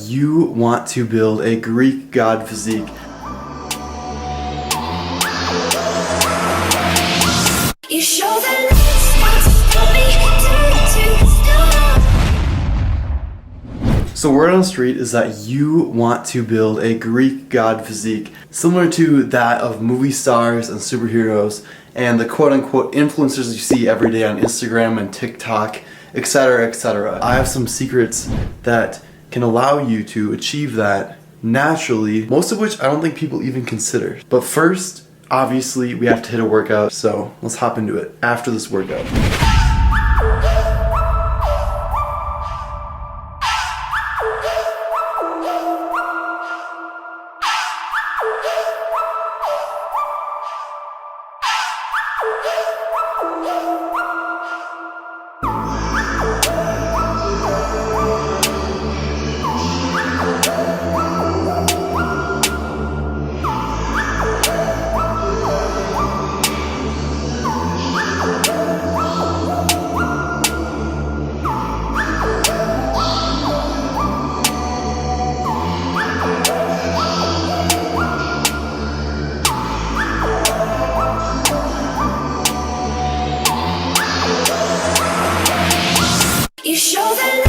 you want to build a Greek god physique. You show the lights, stop me, turn to stone. So word on the street is that you want to build a Greek god physique similar to that of movie stars and superheroes and the quote-unquote influencers you see every day on Instagram and TikTok, etc., etc. I have some secrets that can allow you to achieve that naturally, most of which I don't think people even consider. But first, obviously, we have to hit a workout, so let's hop into it after this workout. You show the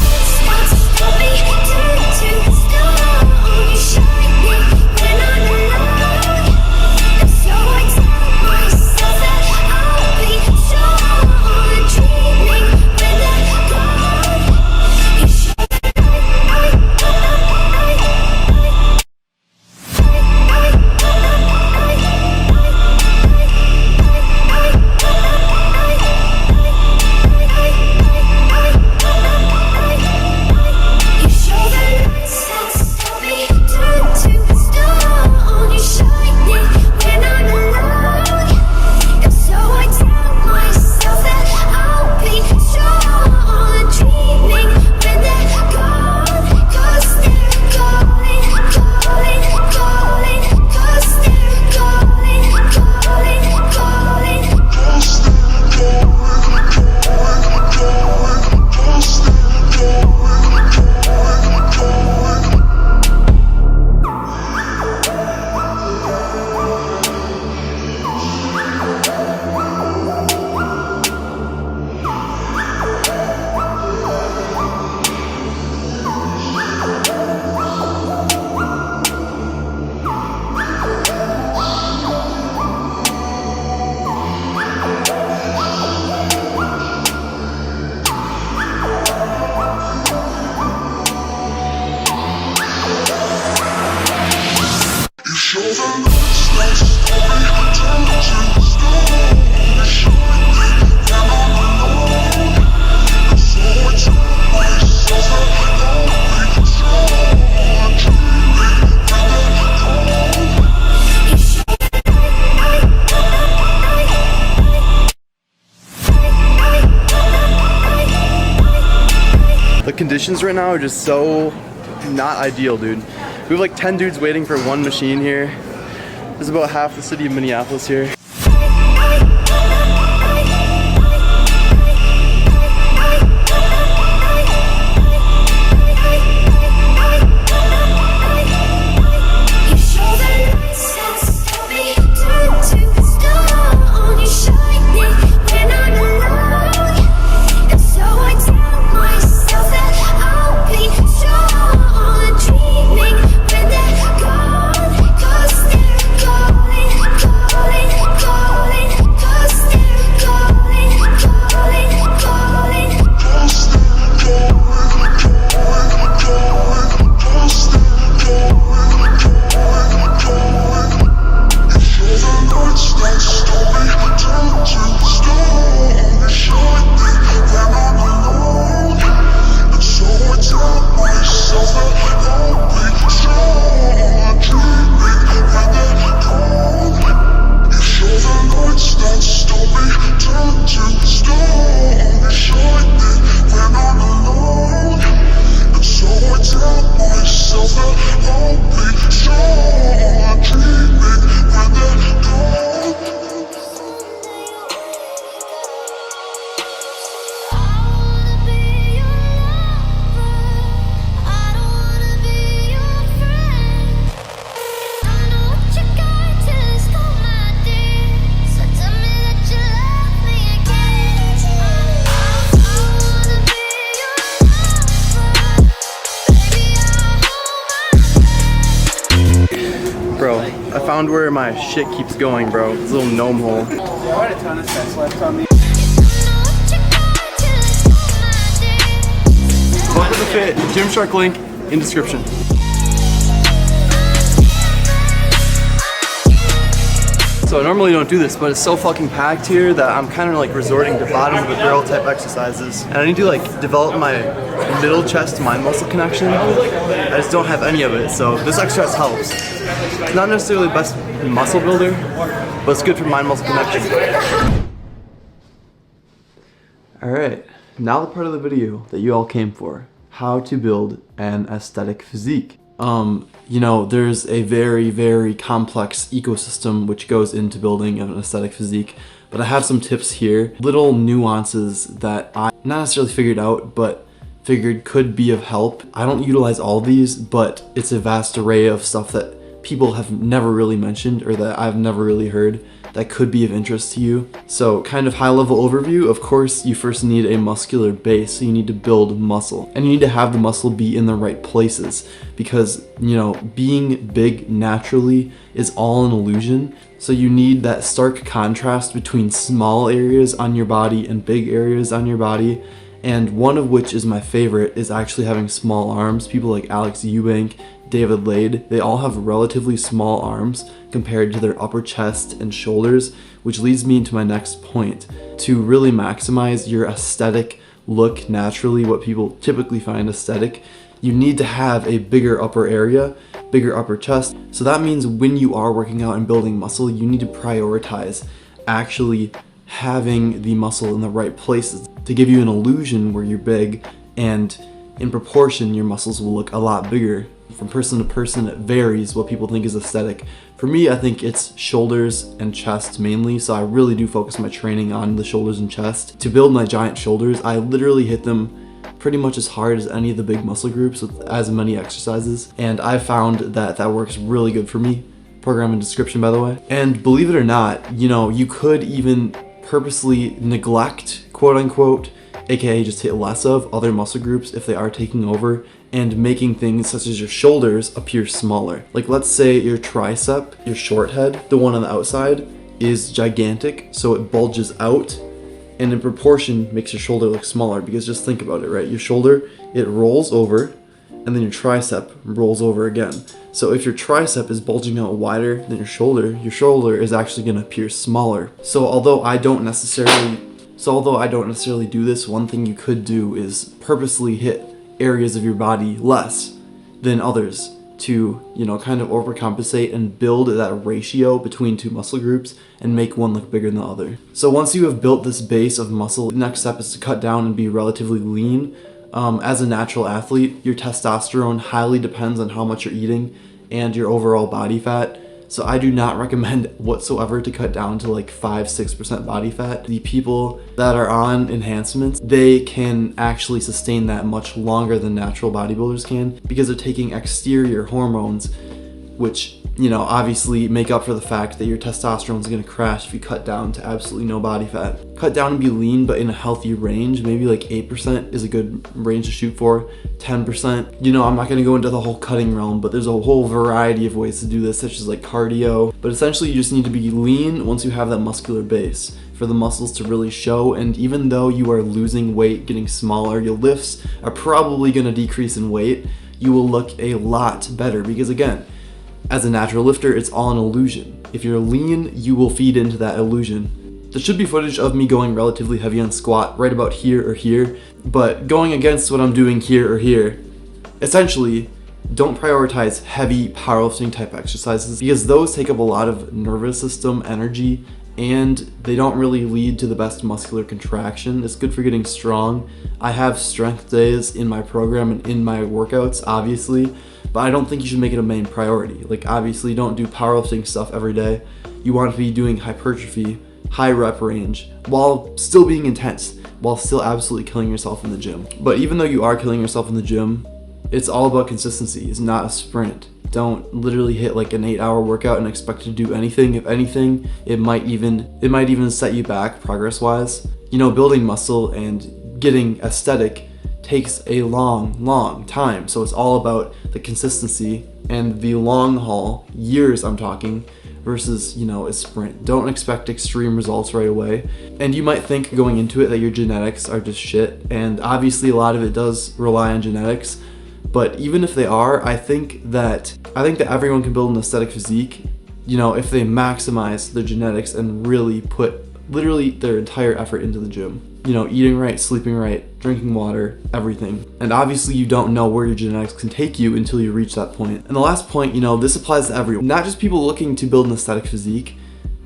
lights, stop me, turn to stone. You shine me when I'm alone. And so I tell myself that I'll be strong. Dreaming when I'm gone. You show The conditions right now are just so not ideal, dude. We have like 10 dudes waiting for one machine here. There's about half the city of Minneapolis here. Dreaming when they're gone, 'cause they're calling. Bro, I found where my shit keeps going, bro. It's a little gnome hole. Yeah, I had a ton of sets left on the. Welcome to Fit, Gymshark link in description. So I normally don't do this, but it's so fucking packed here that I'm kind of like resorting to bottom of the barrel type exercises. And I need to like develop my middle chest mind muscle connection. I just don't have any of it, so this exercise helps. It's not necessarily the best muscle builder, but it's good for mind muscle connection. Alright, now the part of the video that you all came for. How to build an aesthetic physique. You know, there's a very, very complex ecosystem which goes into building an aesthetic physique, but I have some tips here, little nuances that I not necessarily figured out, but figured could be of help. I don't utilize all these, but it's a vast array of stuff that people have never really mentioned or that I've never really heard that could be of interest to you. So kind of high level overview, of course you first need a muscular base, so you need to build muscle. And you need to have the muscle be in the right places because, you know, being big naturally is all an illusion. So you need that stark contrast between small areas on your body and big areas on your body. And one of which is my favorite is actually having small arms. People like Alex Eubank, David Lade, they all have relatively small arms compared to their upper chest and shoulders, which leads me into my next point. To really maximize your aesthetic look naturally, what people typically find aesthetic, you need to have a bigger upper area, bigger upper chest. So that means when you are working out and building muscle, you need to prioritize actually having the muscle in the right places to give you an illusion where you're big, and in proportion your muscles will look a lot bigger. From person to person it varies what people think is aesthetic. For me, I think it's shoulders and chest mainly, so I really do focus my training on the shoulders and chest. To build my giant shoulders, I literally hit them pretty much as hard as any of the big muscle groups with as many exercises, and I found that that works really good for me. Program in description, by the way. And believe it or not, you know, you could even purposely neglect, quote unquote, aka just hit less of other muscle groups if they are taking over and making things such as your shoulders appear smaller. Like let's say your tricep, your short head, the one on the outside, is gigantic, so it bulges out and in proportion makes your shoulder look smaller, because just think about it, right? Your shoulder, it rolls over and then your tricep rolls over again. So if your tricep is bulging out wider than your shoulder is actually gonna appear smaller. So although I don't necessarily do this, one thing you could do is purposely hit areas of your body less than others to, you know, kind of overcompensate and build that ratio between two muscle groups and make one look bigger than the other. So once you have built this base of muscle, the next step is to cut down and be relatively lean. As a natural athlete, your testosterone highly depends on how much you're eating and your overall body fat. So I do not recommend whatsoever to cut down to like 5-6% body fat. The people that are on enhancements, they can actually sustain that much longer than natural bodybuilders can, because they're taking exterior hormones, which, you know, obviously make up for the fact that your testosterone is going to crash if you cut down to absolutely no body fat. Cut down and be lean, but in a healthy range. Maybe like 8% is a good range to shoot for. 10%, you know, I'm not going to go into the whole cutting realm, but there's a whole variety of ways to do this, such as like cardio. But essentially you just need to be lean once you have that muscular base for the muscles to really show. And even though you are losing weight, getting smaller, your lifts are probably going to decrease in weight. You will look a lot better, because again, as a natural lifter, it's all an illusion. If you're lean, you will feed into that illusion. There should be footage of me going relatively heavy on squat right about here or here, but going against what I'm doing here or here, essentially, don't prioritize heavy powerlifting type exercises, because those take up a lot of nervous system energy and they don't really lead to the best muscular contraction. It's good for getting strong. I have strength days in my program and in my workouts, obviously, but I don't think you should make it a main priority. Like, obviously, don't do powerlifting stuff every day. You want to be doing hypertrophy, high rep range, while still being intense, while still absolutely killing yourself in the gym. But even though you are killing yourself in the gym, it's all about consistency. It's not a sprint. Don't literally hit like an 8-hour workout and expect to do anything. If anything, it might even set you back progress-wise. You know, building muscle and getting aesthetic takes a long time. So it's all about the consistency and the long haul, years I'm talking, versus, you know, a sprint. Don't expect extreme results right away. And you might think going into it that your genetics are just shit, and obviously a lot of it does rely on genetics, but even if they are, I think that everyone can build an aesthetic physique, you know, if they maximize their genetics and really put literally their entire effort into the gym. You know, eating right, sleeping right, drinking water, everything. And obviously you don't know where your genetics can take you until you reach that point. And the last point, you know, this applies to everyone. Not just people looking to build an aesthetic physique,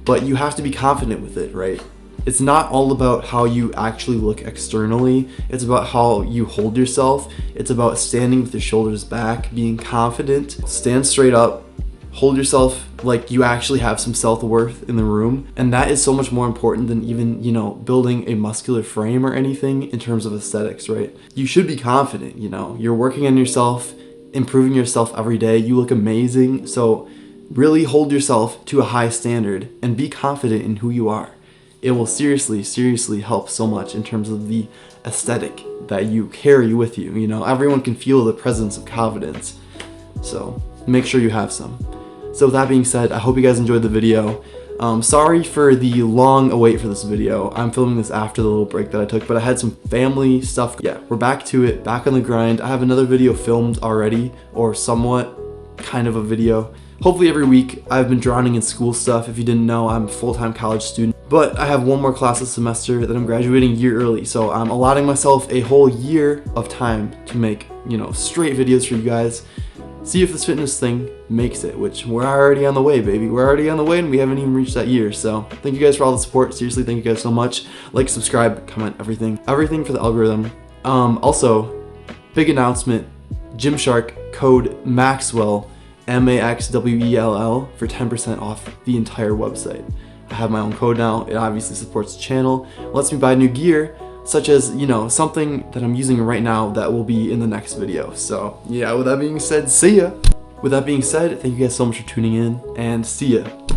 but you have to be confident with it, right? It's not all about how you actually look externally. It's about how you hold yourself. It's about standing with your shoulders back, being confident, stand straight up, hold yourself like you actually have some self-worth in the room. And that is so much more important than even, you know, building a muscular frame or anything in terms of aesthetics, right? You should be confident, you know, you're working on yourself, improving yourself every day. You look amazing. So really hold yourself to a high standard and be confident in who you are. It will seriously help so much in terms of the aesthetic that you carry with you. You know, everyone can feel the presence of confidence. So make sure you have some. So with that being said, I hope you guys enjoyed the video. Sorry for the long await for this video. I'm filming this after the little break that I took, but I had some family stuff. Yeah, we're back to it, back on the grind. I have another video filmed already, or somewhat kind of a video. Hopefully every week. I've been drowning in school stuff. If you didn't know, I'm a full-time college student, but I have one more class this semester that I'm graduating a year early. So I'm allotting myself a whole year of time to make, you know, straight videos for you guys. See if this fitness thing makes it, which we're already on the way, baby. We're already on the way and we haven't even reached that year. So thank you guys for all the support. Seriously, thank you guys so much. Like, subscribe, comment, everything for the algorithm. Also, big announcement, Gymshark code Maxwell, MAXWELL, for 10% off the entire website. I have my own code now. It obviously supports the channel, lets me buy new gear, such as, you know, something that I'm using right now that will be in the next video. So yeah, with that being said, see ya. With that being said, thank you guys so much for tuning in, and see ya.